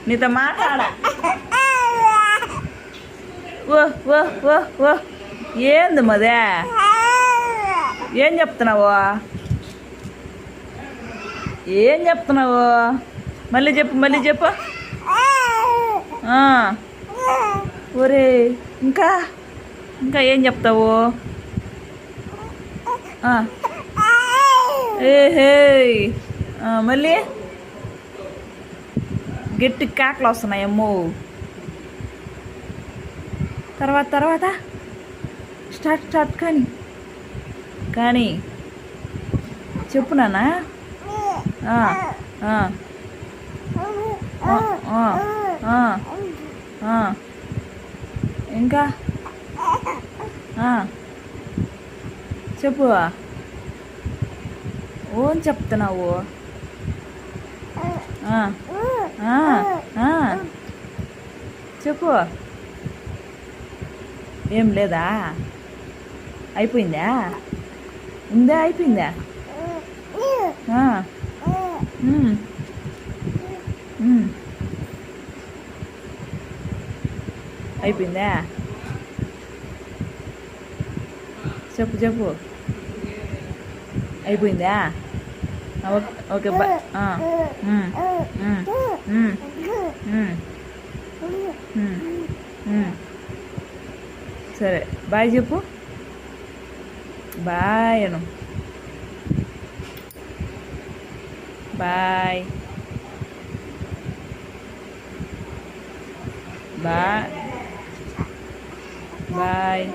నీతో మాట్లాడ ఓ ఓ ఓ ఓ ఏంది మదే ఏం చెప్తున్నావు ఏం చెప్తున్నావు మళ్ళీ చెప్పు ఒరే ఇంకా ఇంకా ఏం చెప్తావు ఏహే మళ్ళీ గట్టి కేకలు వస్తున్నాయి అమ్మో తర్వాత స్టార్ట్ కానీ చెప్పు నాన్న ఇంకా చెప్పు ఓన్ చెప్తున్నావు చెప్పు ఏం లేదా అయిపోయిందా ఉందా అయిపోయిందా అయిపోయిందా చెప్పు అయిపోయిందా ఓకే బాయ్ సరే బాయ్ చెప్పు బాయ్ అను బాయ్ బాయ్ బాయ్